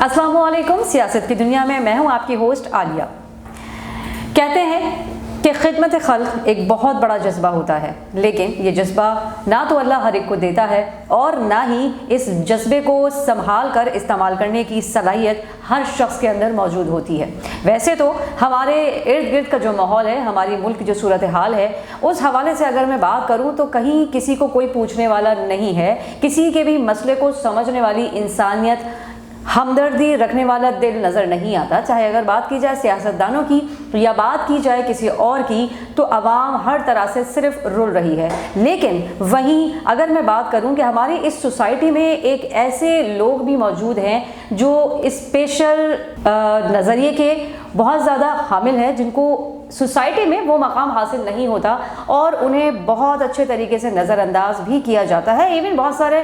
अस्सलाम वालेकुम। सियासत की दुनिया में मैं हूँ आपकी होस्ट आलिया। कहते हैं कि खिदमत खल्क एक बहुत बड़ा जज्बा होता है, लेकिन ये जज्बा ना तो अल्लाह हर एक को देता है और ना ही इस जज्बे को संभाल कर इस्तेमाल करने की सलाहियत हर शख्स के अंदर मौजूद होती है। वैसे तो हमारे इर्द गिर्द का जो माहौल है, हमारी मुल्क की जो सूरत हाल है, उस हवाले से अगर मैं बात करूं तो कहीं किसी को कोई पूछने वाला नहीं है, किसी के भी मसले को समझने वाली इंसानियत, हमदर्दी रखने वाला दिल नज़र नहीं आता। चाहे अगर बात की जाए सियासतदानों की या बात की जाए किसी और की, तो आवाम हर तरह से सिर्फ रुल रही है। लेकिन वहीं अगर मैं बात करूं कि हमारी इस सोसाइटी में एक ऐसे लोग भी मौजूद हैं जो स्पेशल नज़रिए के बहुत ज़्यादा हामिल हैं, जिनको सोसाइटी में वो मकाम हासिल नहीं होता और उन्हें बहुत अच्छे तरीके से नज़रअंदाज भी किया जाता है। इवन बहुत सारे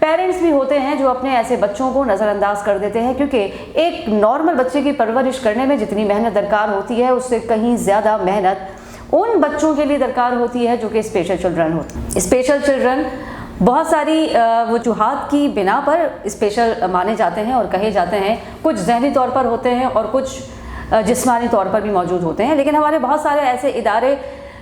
पेरेंट्स भी होते हैं जो अपने ऐसे बच्चों को नज़रअंदाज कर देते हैं, क्योंकि एक नॉर्मल बच्चे की परवरिश करने में जितनी मेहनत दरकार होती है, उससे कहीं ज़्यादा मेहनत उन बच्चों के लिए दरकार होती है जो कि स्पेशल चिल्ड्रन होते हैं। स्पेशल चिल्ड्रन बहुत सारी वजूहात की बिना पर स्पेशल माने जाते हैं और कहे जाते हैं। कुछ जहनी तौर पर होते हैं और कुछ जिस्मानी तौर पर भी मौजूद होते हैं। लेकिन हमारे बहुत सारे ऐसे इदारे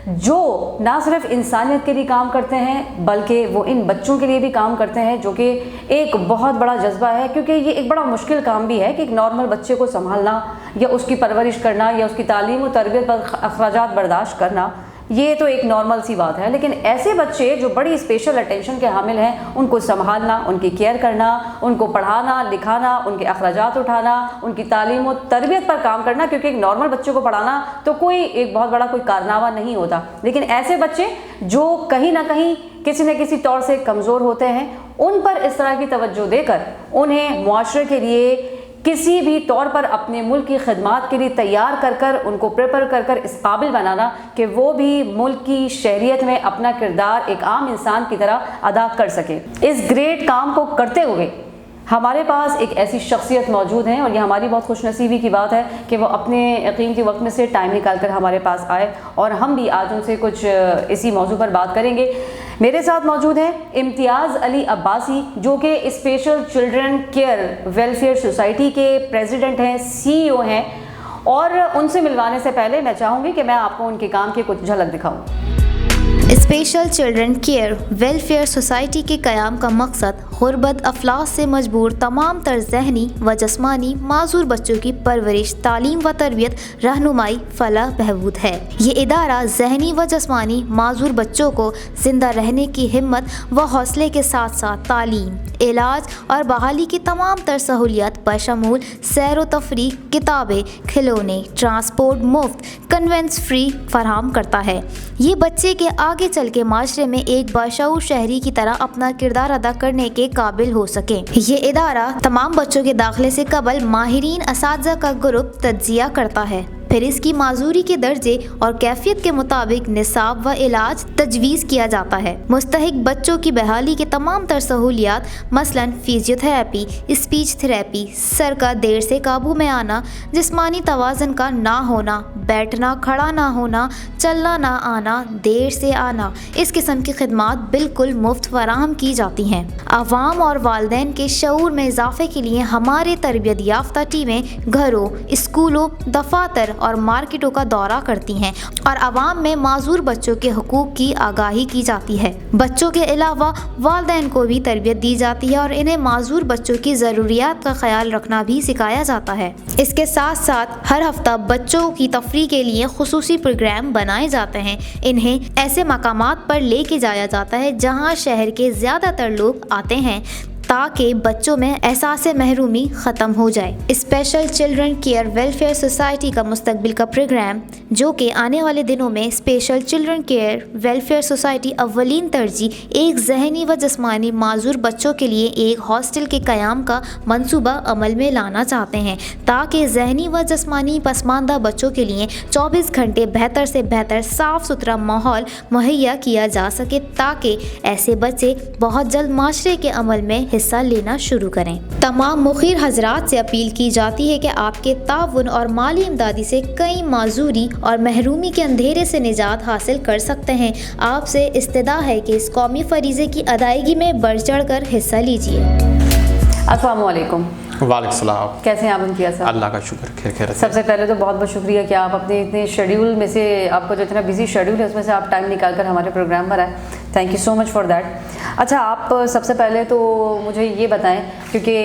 जो ना सिर्फ इंसानियत के लिए काम करते हैं, बल्कि वो इन बच्चों के लिए भी काम करते हैं, जो कि एक बहुत बड़ा जज्बा है, क्योंकि ये एक बड़ा मुश्किल काम भी है कि एक नॉर्मल बच्चे को संभालना या उसकी परवरिश करना या उसकी तालीम और तरबियत पर अखराजात बर्दाश्त करना, ये तो एक नॉर्मल सी बात है। लेकिन ऐसे बच्चे जो बड़ी स्पेशल अटेंशन के हामिल हैं, उनको संभालना, उनकी केयर करना, उनको पढ़ाना लिखाना, उनके अखराजात उठाना, उनकी तालीम और तरबियत पर काम करना, क्योंकि एक नॉर्मल बच्चे को पढ़ाना तो कोई एक बहुत बड़ा कोई कारनामा नहीं होता। लेकिन ऐसे बच्चे जो कहीं ना कहीं किसी न किसी तौर से कमज़ोर होते हैं, उन पर इस तरह की तवज्जो देकर उन्हें मुआशरे के लिए किसी भी तौर पर अपने मुल्क की खिदमत के लिए तैयार कर कर उनको प्रिपेयर कर कर इस काबिल बनाना कि वो भी मुल्क की शहरियत में अपना किरदार एक आम इंसान की तरह अदा कर सके। इस ग्रेट काम को करते हुए हमारे पास एक ऐसी शख्सियत मौजूद हैं और ये हमारी बहुत खुशनसीबी की बात है कि वो अपने कीमती वक्त में से टाइम निकाल कर हमारे पास आए और हम भी आज उनसे कुछ इसी मौजू पर बात करेंगे। मेरे साथ मौजूद हैं इम्तियाज़ अली अब्बासी, जो कि special children care welfare society के प्रेसिडेंट हैं, CEO हैं, और उनसे मिलवाने से पहले मैं चाहूँगी कि मैं आपको उनके काम की कुछ झलक दिखाऊँ। Special children care welfare society के क़याम का मकसद गुर्बत अफलास से मजबूर तमाम तर ज़हनी व जिस्मानी माजूर बच्चों की परवरिश, तालीम व तरबियत, रहनुमाई, फलाह बहबूद है। ये इदारा ज़हनी व जिस्मानी माजूर बच्चों को ज़िंदा रहने की हिम्मत व हौसले के साथ साथ तालीम, इलाज और बहाली की तमाम तर सहूलियत बशमूल सैर व तफरीह, किताबें, खिलौने, ट्रांसपोर्ट मुफ्त, कन्वेंस फ्री फराहम करता है। ये बच्चे के आगे चल के माशरे में एक बाशऊर शहरी की तरह अपना किरदार अदा करने के काबिल हो सके। ये इदारा तमाम बच्चों के दाखिले से कबल माहिरीन असातिज़ा का ग्रुप तज्जिया करता है, फिर इसकी माजूरी के दर्जे और कैफियत के मुताबिक निसाब व इलाज तजवीज़ किया जाता है। मुस्तहिक बच्चों की बहाली के तमाम तर सहूलियात मसलन फिजियोथेरेपी, स्पीच थेरेपी, सर का देर से काबू में आना, जिस्मानी तवाज़न का ना होना, बैठना खड़ा ना होना, चलना ना आना, देर से आना, इस किस्म की खिदमात बिल्कुल मुफ्त फराहम की जाती हैं। अवाम और वालिदैन के शऊर में इजाफे के लिए हमारे तरबियत याफ्ता टीमें घरों, स्कूलों, दफातर और मार्केटों का दौरा करती हैं और आवाम में माजूर बच्चों के हुकूक की आगाही की जाती है। बच्चों के अलावा वालिदैन को भी तरबियत दी जाती है और इन्हें माजूर बच्चों की ज़रूरियात का ख्याल रखना भी सिखाया जाता है। इसके साथ साथ हर हफ्ता बच्चों की तफरीह के लिए खुसूसी प्रोग्राम बनाए जाते हैं। इन्हें ऐसे मकामात पर लेके जाया जाता है जहाँ शहर के ज़्यादातर लोग आते हैं, ताकि बच्चों में एहसास महरूमी ख़त्म हो जाए। Special children care welfare society का मुस्तकबिल का प्रोग्राम, जो कि आने वाले दिनों में special children care welfare society अव्वलीन तरजीह एक जहनी व जिस्मानी माजूर बच्चों के लिए एक हॉस्टल के क़याम का मंसूबा अमल में लाना चाहते हैं, ताकि जहनी व जिस्मानी पसमानदा बच्चों के लिए 24 घंटे बेहतर से बेहतर साफ़ सुथरा माहौल मुहैया किया जा सके, ताकि ऐसे बच्चे बहुत जल्द माशरे के अमल में हिस्सा लेना शुरू करें। तमाम मुखिर हजरात से अपील की जाती है कि आपके ताउन और माली इमदादी से कई माजूरी और महरूमी के अंधेरे से निजात हासिल कर सकते हैं। आपसे इस्तदा है कि इस कौमी फरीज़े की अदायगी में बढ़ चढ़ कर हिस्सा लीजिए। अस्सलाम वालेकुम। वालेकुम सलाम। कैसे हैं आप इम्तियाज़ साहब? अल्लाह का शुक्र, खैर। सबसे पहले तो बहुत बहुत शुक्रिया कि आप अपने इतने शेड्यूल में से, आपका जो इतना बिजी शेड्यूल है उसमें से आप टाइम निकाल कर हमारे प्रोग्राम पर आए। Thank you so much for that. अच्छा, आप सबसे पहले तो मुझे ये बताएं, क्योंकि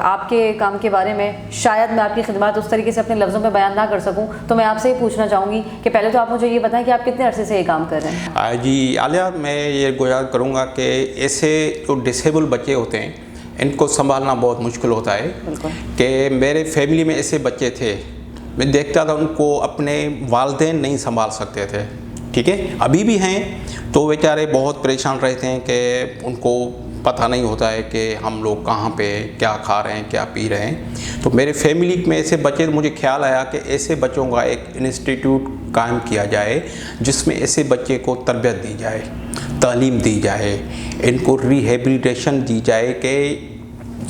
आपके काम के बारे में शायद मैं आपकी खिदमत उस तरीके से अपने लफ्ज़ों में बयान ना कर सकूं, तो मैं आपसे ये पूछना चाहूँगी कि पहले तो आप मुझे ये बताएं कि आप कितने अरसे से ये काम कर रहे हैं? जी आलिया, मैं ये गुजारिश करूँगा कि ऐसे जो डिसेबल बच्चे होते हैं इनको संभालना बहुत मुश्किल होता है। कि मेरे फैमिली में ऐसे बच्चे थे, मैं देखता था उनको अपने वालिदैन नहीं संभाल सकते थे, ठीक है। अभी भी हैं तो बेचारे बहुत परेशान रहते हैं कि उनको पता नहीं होता है कि हम लोग कहाँ पे क्या खा रहे हैं, क्या पी रहे हैं। तो मेरे फैमिली में ऐसे बच्चे, मुझे ख्याल आया कि ऐसे बच्चों का एक इंस्टीट्यूट कायम किया जाए जिसमें ऐसे बच्चे को तरबियत दी जाए, तालीम दी जाए, इनको रिहेबिलिटेशन दी जाए कि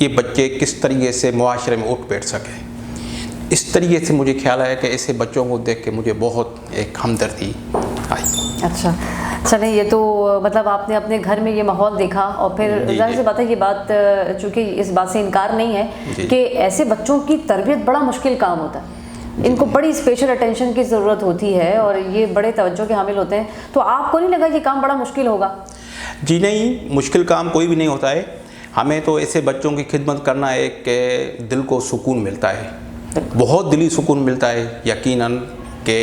ये बच्चे किस तरीके से मुआशरे में उठ बैठ सकें। इस तरीके से मुझे ख्याल आया कि ऐसे बच्चों को देख के मुझे बहुत एक हमदर्दी आई। अच्छा, चलें, ये तो मतलब आपने अपने घर में ये माहौल देखा और फिर ज़ाहिर सी बात है, ये बात चूँकि इस बात से इनकार नहीं है कि ऐसे बच्चों की तरबियत बड़ा मुश्किल काम होता है। इनको बड़ी स्पेशल अटेंशन की ज़रूरत होती है और ये बड़े तवज्जो के हामिल होते हैं। तो आपको नहीं लगा ये काम बड़ा मुश्किल होगा? जी नहीं, मुश्किल काम कोई भी नहीं होता है। हमें तो ऐसे बच्चों की खिदमत करना है कि दिल को सुकून मिलता है, बहुत दिली सुकून मिलता है यकीनन। कि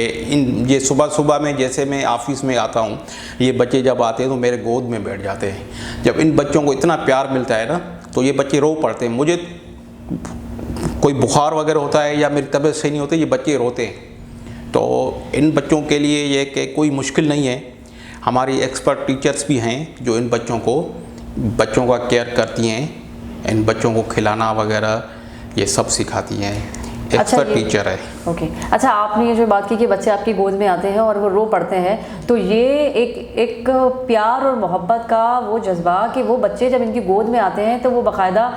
ये सुबह सुबह में जैसे मैं ऑफिस में आता हूँ, ये बच्चे जब आते हैं तो मेरे गोद में बैठ जाते हैं। जब इन बच्चों को इतना प्यार मिलता है ना, तो ये बच्चे रो पड़ते हैं। मुझे कोई बुखार वगैरह होता है या मेरी तबीयत सही नहीं होती, ये बच्चे रोते हैं। तो इन बच्चों के लिए ये कि कोई मुश्किल नहीं है। हमारी एक्सपर्ट टीचर्स भी हैं जो इन बच्चों का केयर करती हैं, इन बच्चों को खिलाना वगैरह ये सब सिखाती हैं। एक्सपर्ट टीचर है। ओके। अच्छा, आपने ये जो बात की कि बच्चे आपकी गोद में आते हैं और वो रो पड़ते हैं, तो ये एक प्यार और मोहब्बत का वो जज्बा कि वो बच्चे जब इनकी गोद में आते हैं तो वो बाकायदा,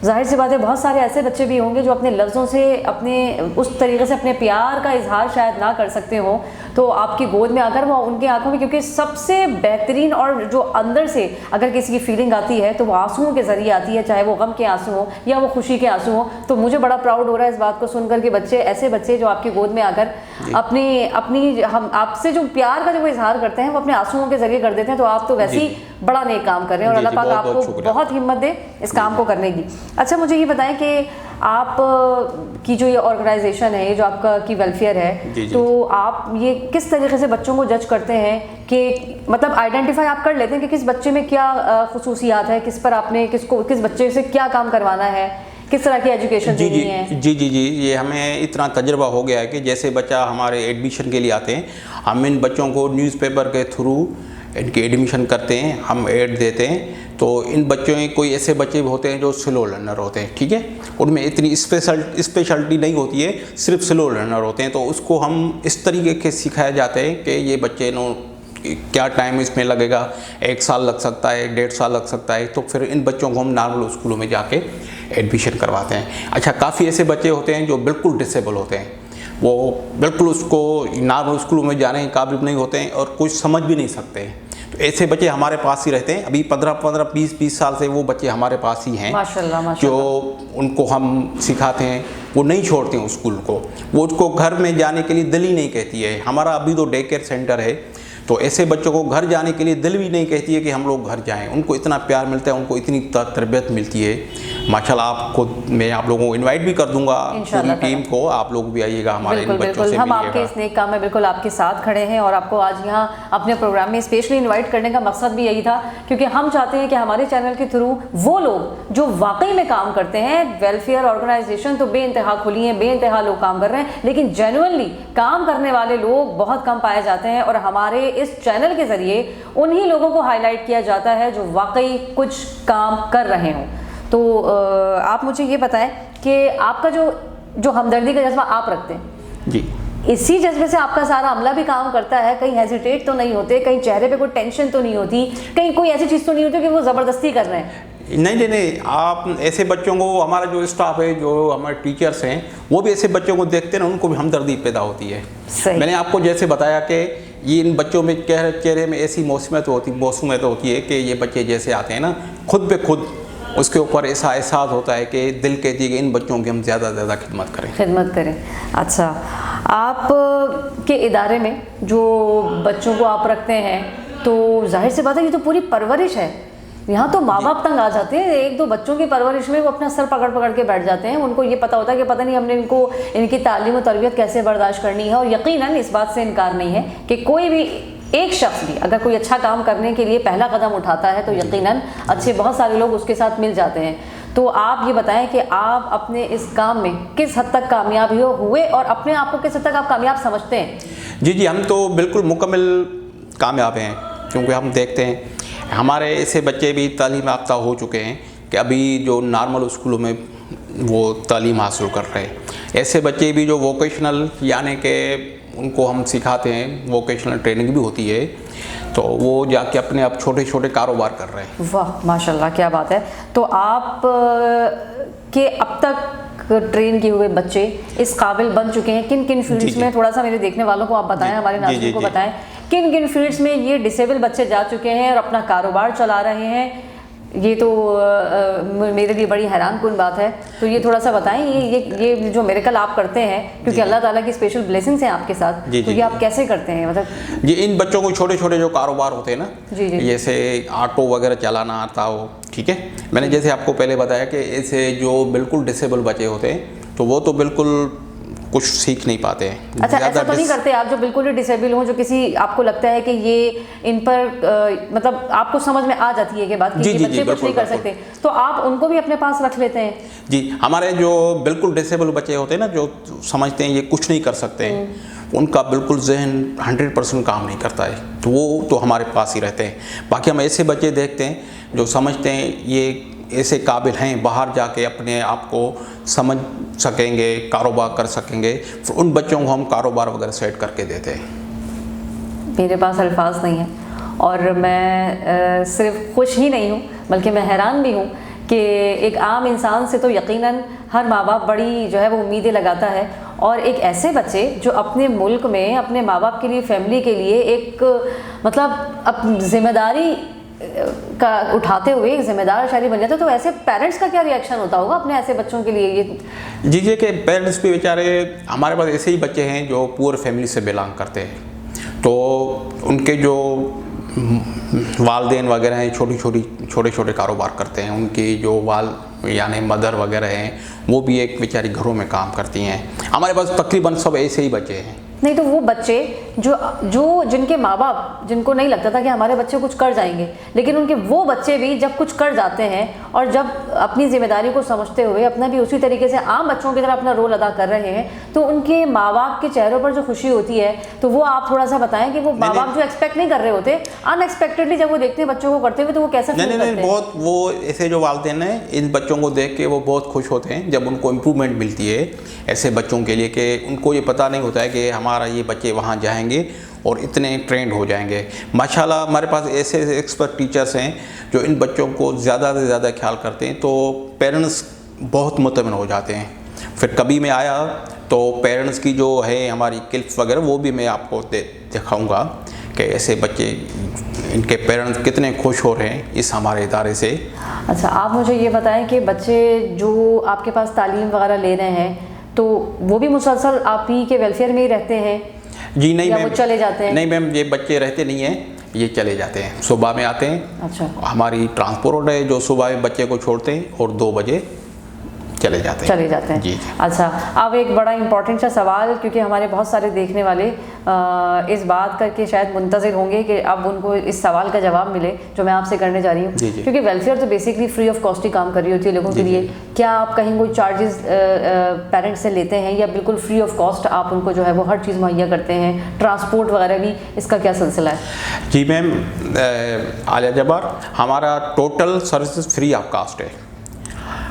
ज़ाहिर सी बात है बहुत सारे ऐसे बच्चे भी होंगे जो अपने लफ्ज़ों से अपने उस तरीके से अपने प्यार का इजहार शायद ना कर सकते हों, तो आपकी गोद में आकर वो उनकी आंखों में, क्योंकि सबसे बेहतरीन और जो अंदर से अगर किसी की फीलिंग आती है तो वो आंसुओं के ज़रिए आती है, चाहे वो गम के आंसू हों या वो खुशी के आंसू हों। तो मुझे बड़ा प्राउड हो रहा है इस बात को सुनकर कि ऐसे बच्चे जो आपकी गोद में आकर अपनी हम आपसे जो प्यार का जो इजहार करते हैं वो अपने आंसुओं के ज़रिए कर देते हैं। तो आप तो वैसे ही बड़ा नेक काम कर रहे हैं और अल्लाह पाक आपको बहुत हिम्मत दे इस काम को करने की। अच्छा, मुझे ये बताएं कि आप की जो ये ऑर्गेनाइजेशन है, ये जो आपका की वेलफेयर है, तो आप ये किस तरीके से बच्चों को जज करते हैं कि मतलब आइडेंटिफाई आप कर लेते हैं कि किस बच्चे में क्या खुसूसियात है, किस पर आपने किस बच्चे से क्या काम करवाना है, किस तरह की एजुकेशन देनी है? जी, ये हमें इतना तजर्बा हो गया है कि जैसे बच्चा हमारे एडमिशन के लिए आते हैं, हम इन बच्चों को न्यूज़पेपर के थ्रू इनकी एडमिशन करते हैं, हम ऐड देते हैं। तो इन बच्चों में कोई ऐसे बच्चे भी होते हैं जो स्लो लर्नर होते हैं, ठीक है, उनमें इतनी स्पेशलिटी नहीं होती है, सिर्फ स्लो लर्नर होते हैं। तो उसको हम इस तरीके के सिखाया जाते हैं कि ये बच्चे क्या टाइम इसमें लगेगा, 1 साल लग सकता है, 1.5 साल लग सकता है। तो फिर इन बच्चों को हम नॉर्मल स्कूलों में जाके एडमिशन करवाते हैं। अच्छा, काफ़ी ऐसे बच्चे होते हैं जो बिल्कुल डिसेबल होते हैं, वो बिल्कुल उसको नॉर्मल स्कूलों में जाने के काबिल नहीं होते हैं और कुछ समझ भी नहीं सकते हैं। तो ऐसे बच्चे हमारे पास ही रहते हैं। अभी 15 20 साल से वो बच्चे हमारे पास ही हैं। माशाल्लाह। जो उनको हम सिखाते हैं, वो नहीं छोड़ते हैं स्कूल को, वो उसको घर में जाने के लिए दिल ही नहीं कहती है। हमारा अभी तो डे केयर सेंटर है, तो ऐसे बच्चों को घर जाने के लिए दिल भी नहीं कहती है कि हम लोग घर जाएं। उनको इतना प्यार मिलता है, उनको इतनी तरबियत मिलती है माशाल्लाह। आपको मैं आप लोगों को इनवाइट भी कर दूंगा, पूरी टीम को, आप लोग भी आइएगा हमारे इन बच्चों से हम आपके इस नेक काम में बिल्कुल आपके साथ खड़े हैं और आपको आज यहाँ अपने प्रोग्राम में स्पेशली इन्वाइट करने का मकसद भी यही था, क्योंकि हम चाहते हैं कि हमारे चैनल के थ्रू वो लोग जो वाकई में काम करते हैं, वेलफेयर ऑर्गेनाइजेशन तो बेइंतहा खुली हैं, बेइंतहा लोग काम कर रहे हैं, लेकिन जेन्युइनली काम करने वाले लोग बहुत कम पाए जाते हैं और हमारे इस चैनल के ज़रिए उन्हीं लोगों को हाईलाइट किया जाता है जो वाकई कुछ काम कर रहे हों। तो आप मुझे ये बताएं कि आपका जो हमदर्दी का जज्बा आप रखते हैं जी, इसी जज्बे से आपका सारा अमला भी काम करता है? कहीं हेजिटेट तो नहीं होते, कहीं चेहरे पे कोई टेंशन तो नहीं होती, कहीं कोई ऐसी चीज़ तो नहीं होती कि वो ज़बरदस्ती कर रहे हैं? नहीं, आप ऐसे बच्चों को, हमारा जो स्टाफ है, जो हमारे टीचर्स हैं, वो भी ऐसे बच्चों को देखते हैं ना, उनको भी हमदर्दी पैदा होती है। मैंने आपको जैसे बताया कि ये इन बच्चों में चेहरे में ऐसी मौसमियत होती है कि ये बच्चे जैसे आते हैं ना, खुद पे खुद उसके ऊपर ऐसा एहसास होता है कि दिल कहती है कि इन बच्चों की हम ज़्यादा से ज़्यादा खिदमत करें। अच्छा, आप के इदारे में जो बच्चों को आप रखते हैं, तो जाहिर सी बात है ये तो पूरी परवरिश है। यहाँ तो माँ बाप तंग आ जाते हैं, एक दो बच्चों की परवरिश में वो अपना सर पकड़ के बैठ जाते हैं। उनको ये पता होता है कि पता नहीं हमने इनकी तालीम और तरबियत कैसे बर्दाश्त करनी है। और यकीनन इस बात से इनकार नहीं है कि कोई भी एक शख्स भी अगर कोई अच्छा काम करने के लिए पहला कदम उठाता है तो यकीनन अच्छे बहुत सारे लोग उसके साथ मिल जाते हैं। तो आप ये बताएं कि आप अपने इस काम में किस हद तक कामयाब हुए और अपने आप को किस हद तक आप कामयाब समझते हैं? जी, हम तो बिल्कुल मुकम्मल कामयाब हैं, क्योंकि हम देखते हैं हमारे ऐसे बच्चे भी तालीम याफ्ता हो चुके हैं कि अभी जो नॉर्मल स्कूलों में वो तालीम हासिल कर रहे हैं। ऐसे बच्चे भी जो वोकेशनल, यानी कि उनको हम सिखाते हैं, वोकेशनल ट्रेनिंग भी होती है, तो वो जाके अपने आप छोटे छोटे कारोबार कर रहे हैं। वाह, माशाल्लाह, क्या बात है। तो आप के अब तक ट्रेन किए हुए बच्चे इस काबिल बन चुके हैं किन किन फील्ड्स में? थोड़ा सा मेरे देखने वालों को आप बताएं, हमारे नाज़रीन को बताएं किन किन फील्ड्स में ये डिसेबल बच्चे जा चुके हैं और अपना कारोबार चला रहे हैं। ये तो मेरे लिए बड़ी हैरान कुन बात है। तो ये थोड़ा सा बताएं, ये जो मिरेकल आप करते हैं, क्योंकि अल्लाह ताला की स्पेशल ब्लेसिंग्स हैं आपके साथ, तो ये आप कैसे करते हैं? मतलब जी, इन बच्चों को छोटे छोटे जो कारोबार होते हैं ना, जैसे ऑटो वगैरह चलाना आता हो, ठीक है। मैंने जैसे आपको पहले बताया कि ऐसे जो बिल्कुल डिसेबल बच्चे होते हैं तो वो तो बिल्कुल कुछ सीख नहीं पाते हैं। अच्छा, ऐसा तो नहीं करते आप जो बिल्कुल ही डिसेबल हों, जो किसी आपको लगता है कि ये इन पर मतलब आपको समझ में आ जाती है कि बात कि ये बच्चे कुछ नहीं कर सकते, तो आप उनको भी अपने पास रख लेते हैं? जी, हमारे जो बिल्कुल डिसेबल बच्चे होते हैं ना, जो समझते हैं ये कुछ नहीं कर सकते हैं, उनका बिल्कुल जहन 100% काम नहीं करता है, तो वो तो हमारे पास ही रहते हैं। बाकी हम ऐसे बच्चे देखते हैं जो समझते हैं ये ऐसे काबिल हैं, बाहर जाके अपने आप को समझ सकेंगे, कारोबार कर सकेंगे, फिर उन बच्चों को हम कारोबार वगैरह सेट करके देते हैं। मेरे पास अल्फाज नहीं हैं और मैं सिर्फ खुश ही नहीं हूँ बल्कि मैं हैरान भी हूँ कि एक आम इंसान से तो यकीनन हर माँ बाप बड़ी जो है वो उम्मीदें लगाता है, और एक ऐसे बच्चे जो अपने मुल्क में अपने माँ बाप के लिए, फैमिली के लिए एक मतलब अपनी जिम्मेदारी का उठाते हुए एक जिम्मेदार शहरी बन जाता है, तो ऐसे पेरेंट्स का क्या रिएक्शन होता होगा अपने ऐसे बच्चों के लिए? ये जी कि पेरेंट्स भी बेचारे, हमारे पास ऐसे ही बच्चे हैं जो पुअर फैमिली से बिलोंग करते हैं, तो उनके जो वालदेन वगैरह हैं छोटे छोटे कारोबार करते हैं। उनकी जो यानी मदर वगैरह हैं वो भी एक बेचारी घरों में काम करती हैं। हमारे पास तकरीबन सब ऐसे ही बच्चे हैं। नहीं तो वो बच्चे जो जिनके माँ बाप, जिनको नहीं लगता था कि हमारे बच्चे कुछ कर जाएंगे, लेकिन उनके वो बच्चे भी जब कुछ कर जाते हैं और जब अपनी जिम्मेदारी को समझते हुए अपना भी उसी तरीके से आम बच्चों की तरह अपना रोल अदा कर रहे हैं, तो उनके माँ बाप के चेहरों पर जो खुशी होती है, तो वो आप थोड़ा सा बताएं कि वो माँ बाप जो एक्सपेक्ट नहीं कर रहे होते, अनएक्सपेक्टेडली जब वो देखते हैं बच्चों को करते हुए, तो वो कैसा फील करते हैं? बहुत वो ऐसे जो वालिदैन हैं इन बच्चों को देख के वो बहुत खुश होते हैं जब उनको इम्प्रूवमेंट मिलती है ऐसे बच्चों के लिए, कि उनको ये पता नहीं होता है कि हमारा ये बच्चे वहाँ जाएंगे और इतने ट्रेंड हो जाएंगे। माशाल्लाह हमारे पास ऐसे एक्सपर्ट टीचर्स हैं जो इन बच्चों को ज़्यादा से ज़्यादा ख्याल करते हैं, तो पेरेंट्स बहुत मुतमिन हो जाते हैं। फिर कभी मैं आया तो पेरेंट्स की जो है हमारी क्लिप्स वगैरह वो भी मैं आपको दिखाऊंगा कि ऐसे बच्चे, इनके पेरेंट्स कितने खुश हो रहे हैं इस हमारे इदारे से। अच्छा, आप मुझे ये बताएं कि बच्चे जो आपके पास तालीम वगैरह ले रहे हैं, तो वो भी मुसलसल आप ही के वेलफेयर में ही रहते हैं? जी नहीं मैम, वो चले जाते हैं? नहीं मैम, ये बच्चे रहते नहीं हैं, ये चले जाते हैं। सुबह में आते हैं। अच्छा, हमारी ट्रांसपोर्ट है जो सुबह में बच्चे को छोड़ते हैं और 2 बजे चले जाते हैं। जी। अच्छा, अब एक बड़ा इंपॉर्टेंट सा सवाल, क्योंकि हमारे बहुत सारे देखने वाले इस बात करके शायद मुंतज़िर होंगे कि अब उनको इस सवाल का जवाब मिले जो मैं आपसे करने जा रही हूँ, क्योंकि वेलफेयर तो बेसिकली फ्री ऑफ कॉस्ट ही काम कर रही होती है लोगों के लिए। क्या आप कहीं कोई चार्जेस पेरेंट्स से लेते हैं या बिल्कुल फ्री ऑफ कॉस्ट आप उनको जो है वो हर चीज़ मुहैया करते हैं, ट्रांसपोर्ट वगैरह भी, इसका क्या सिलसिला है? जी मैम, आलिया जब्बार, हमारा total service free of cost है।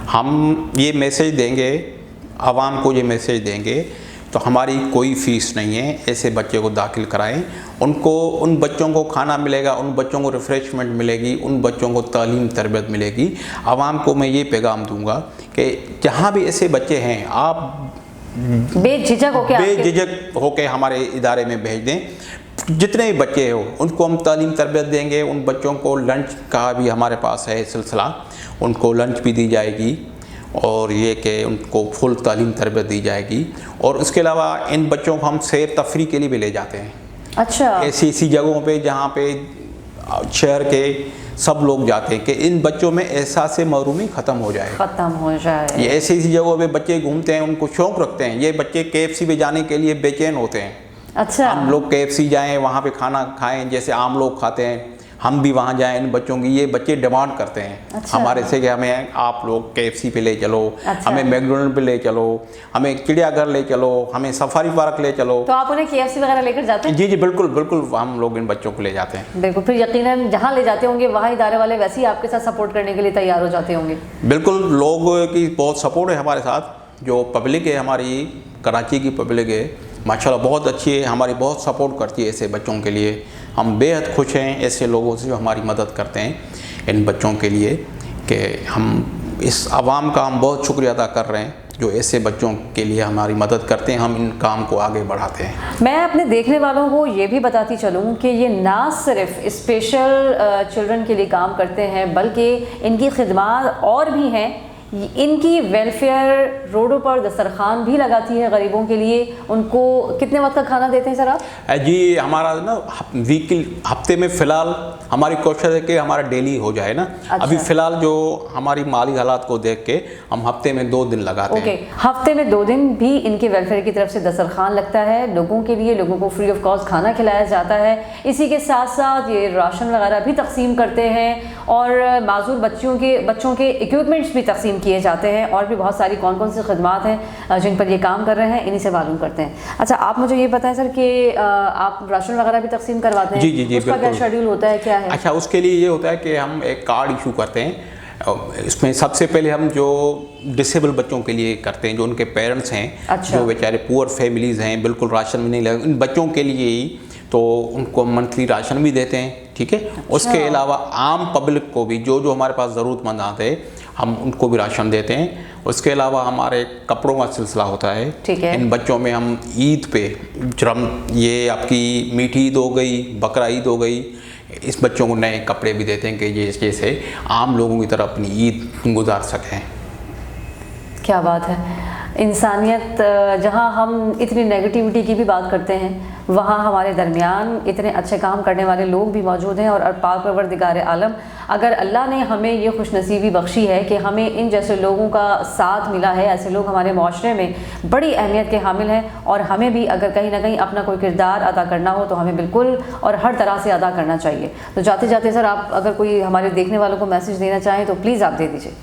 हम ये मैसेज देंगे, आवाम को ये मैसेज देंगे तो हमारी कोई फ़ीस नहीं है, ऐसे बच्चे को दाखिल कराएं, उनको उन बच्चों को खाना मिलेगा, उन बच्चों को रिफ़्रेशमेंट मिलेगी, उन बच्चों को तालीम तरबियत मिलेगी। आवाम को मैं ये पैगाम दूंगा कि जहाँ भी ऐसे बच्चे हैं आप बेझिझक होकर हमारे इदारे में भेज दें। जितने भी बच्चे हो उनको हम तालीम तरबियत देंगे। उन बच्चों को लंच का भी हमारे पास है सिलसिला, उनको लंच भी दी जाएगी और ये कि उनको फुल तालीम तरबियत दी जाएगी। और उसके अलावा इन बच्चों को हम सैर तफरी के लिए भी ले जाते हैं। अच्छा, ऐसी जगहों पे जहाँ पे शहर के सब लोग जाते हैं कि इन बच्चों में एहसास महरूमी ख़त्म हो जाए। ये ऐसी जगहों पे बच्चे घूमते हैं, उनको शौक़ रखते हैं। ये बच्चे KFC पे जाने के लिए बेचैन होते हैं। अच्छा, हम लोग KFC जाएं, वहाँ पे खाना खाएं जैसे आम लोग खाते हैं, हम भी वहाँ जाएं इन बच्चों की, ये बच्चे डिमांड करते हैं। अच्छा। हमारे से कि हमें आप लोग KFC पे ले चलो, अच्छा। हमें मैकडोनल्ड पे ले चलो, हमें चिड़ियाघर ले चलो, हमें सफारी पार्क ले चलो। तो आप उन्हें KFC वगैरह लेकर जाते हैं? जी बिल्कुल बिल्कुल, हम लोग इन बच्चों को ले जाते हैं। बिल्कुल, फिर यकीनन जहाँ ले जाते होंगे वहाँ इदारे वाले वैसे ही आपके साथ सपोर्ट करने के लिए तैयार हो जाते होंगे। बिल्कुल, लोगों की बहुत सपोर्ट है हमारे साथ। जो पब्लिक है हमारी कराची की पब्लिक है माशाल्लाह बहुत अच्छी है, हमारी बहुत सपोर्ट करती है ऐसे बच्चों के लिए। हम बेहद खुश हैं ऐसे लोगों से जो हमारी मदद करते हैं इन बच्चों के लिए, कि हम इस आवाम का हम बहुत शुक्रिया अदा कर रहे हैं जो ऐसे बच्चों के लिए हमारी मदद करते हैं। हम इन काम को आगे बढ़ाते हैं। मैं अपने देखने वालों को ये भी बताती चलूँ कि ये ना सिर्फ स्पेशल चिल्ड्रन के लिए काम करते हैं बल्कि इनकी खिदमत और भी हैं। इनकी वेलफेयर रोडों पर दस्तरखान भी लगाती है गरीबों के लिए। उनको कितने वक्त का खाना देते हैं सर आप? जी, हमारा ना हफ्ते में फ़िलहाल हमारी कोशिश है कि हमारा डेली हो जाए ना। अच्छा। अभी फ़िलहाल जो हमारी माली हालात को देख के हम हफ्ते में 2 दिन लगाते हैं। हफ्ते में 2 दिन भी इनके वेलफेयर की तरफ से दस्तरखान लगता है लोगों के लिए, लोगों को फ्री ऑफ कॉस्ट खाना खिलाया जाता है। इसी के साथ साथ ये राशन वगैरह भी तकसीम करते हैं और माजूर बच्चों के इक्विपमेंट्स भी तकसीम किए जाते हैं। और भी बहुत सारी कौन कौन सी खदमात हैं जिन पर ये काम कर रहे हैं, इन्हीं से मालूम करते हैं। अच्छा, आप मुझे ये बताएं सर कि आप राशन वगैरह भी तकसीम करवाते हैं? जी उसका क्या शेड्यूल होता है, क्या है? अच्छा, उसके लिए ये होता है कि हम एक कार्ड इशू करते हैं। इसमें सबसे पहले हम जो डिसेबल बच्चों के लिए करते हैं, जो उनके पेरेंट्स हैं। अच्छा। जो बेचारे पुअर फैमिलीज़ हैं, बिल्कुल राशन भी नहीं लगे, इन बच्चों के लिए ही तो उनको मंथली राशन भी देते हैं। ठीक है। अच्छा। उसके अलावा आम पब्लिक को भी जो हमारे पास ज़रूरतमंद आते हैं हम उनको भी राशन देते हैं। उसके अलावा हमारे कपड़ों का सिलसिला होता है। ठीक है। इन बच्चों में हम ईद पे ये आपकी मीठी ईद हो गई, बकरा ईद हो गई, इस बच्चों को नए कपड़े भी देते हैं कि जैसे आम लोगों की तरह अपनी ईद गुजार सकें। क्या बात है। इंसानियत, जहाँ हम इतनी नेगेटिविटी की भी बात करते हैं वहाँ हमारे दरमियान इतने अच्छे काम करने वाले लोग भी मौजूद हैं। और पाक परवरदिगार आलम, अगर अल्लाह ने हमें ये खुशनसीबी बख्शी है कि हमें इन जैसे लोगों का साथ मिला है, ऐसे लोग हमारे माशरे में बड़ी अहमियत के हामिल हैं। और हमें भी अगर कहीं ना कहीं अपना कोई किरदार अदा करना हो तो हमें बिल्कुल और हर तरह से अदा करना चाहिए। तो जाते जाते सर, आप अगर कोई हमारे देखने वालों को मैसेज देना चाहें तो प्लीज़ आप दे दीजिए।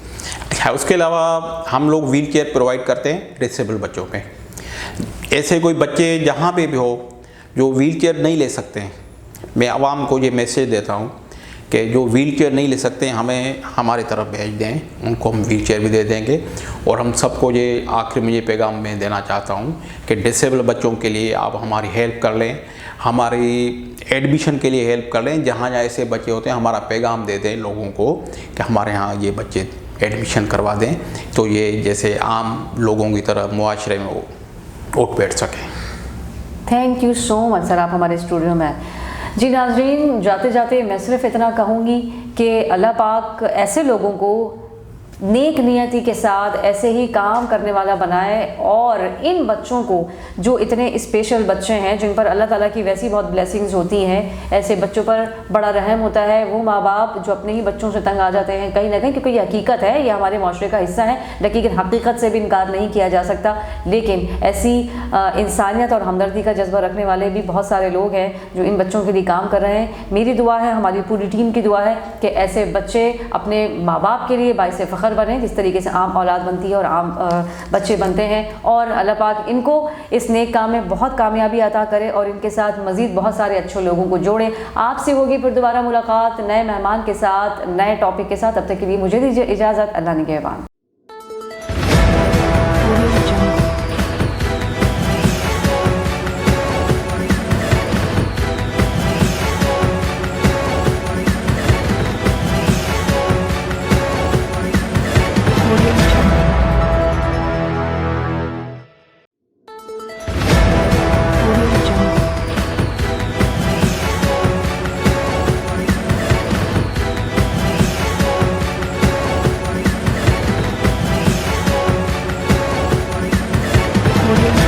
अच्छा, उसके अलावा हम लोग व्हील चेयर प्रोवाइड करते हैं डिसेबल बच्चों पे। ऐसे कोई बच्चे जहाँ पे भी हो जो व्हील चेयर नहीं ले सकते हैं, मैं आवाम को ये मैसेज देता हूँ कि जो व्हील चेयर नहीं ले सकते हैं हमें हमारी तरफ भेज दें, उनको हम व्हील चेयर भी दे देंगे। और हम सबको ये आखिर में ये पैगाम मैं देना चाहता हूँ कि डिसेबल बच्चों के लिए आप हमारी हेल्प कर लें, हमारी एडमिशन के लिए हेल्प कर लें। जहाँ जहाँ ऐसे बच्चे होते हैं हमारा पैगाम दे दें लोगों को कि हमारे यहाँ ये बच्चे एडमिशन करवा दें, तो ये जैसे आम लोगों की तरह मुआशरे में उठ बैठ सकें। Thank you so much sir, आप हमारे स्टूडियो में आए। जी नाजरीन, जाते जाते मैं सिर्फ इतना कहूँगी कि अल्लाह पाक ऐसे लोगों को नेक नियति के साथ ऐसे ही काम करने वाला बनाए और इन बच्चों को जो इतने स्पेशल बच्चे हैं जिन पर अल्लाह ताला की वैसी बहुत ब्लेसिंग्स होती हैं, ऐसे बच्चों पर बड़ा रहम होता है। वो माँ बाप जो अपने ही बच्चों से तंग आ जाते हैं कहीं ना कहीं, क्योंकि ये हकीकत है, ये हमारे माशरे का हिस्सा है, लेकिन हकीकत से भी इनकार नहीं किया जा सकता। लेकिन ऐसी इंसानियत और हमदर्दी का जज्बा रखने वाले भी बहुत सारे लोग हैं जो इन बच्चों के लिए काम कर रहे हैं। मेरी दुआ है, हमारी पूरी टीम की दुआ है कि ऐसे बच्चे अपने माँ बाप के लिए बाइसे फ़ख्र बने, जिस तरीके से आम औलाद बनती है और आम बच्चे बनते हैं। और अल्लाह पाक इनको इस नेक काम में बहुत कामयाबी अता करे और इनके साथ मज़ीद बहुत सारे अच्छे लोगों को जोड़े। आपसे होगी फिर दोबारा मुलाकात नए मेहमान के साथ, नए टॉपिक के साथ। तब तक के लिए मुझे दीजिए इजाज़त। अल्लाह निगहबान। ہوگی.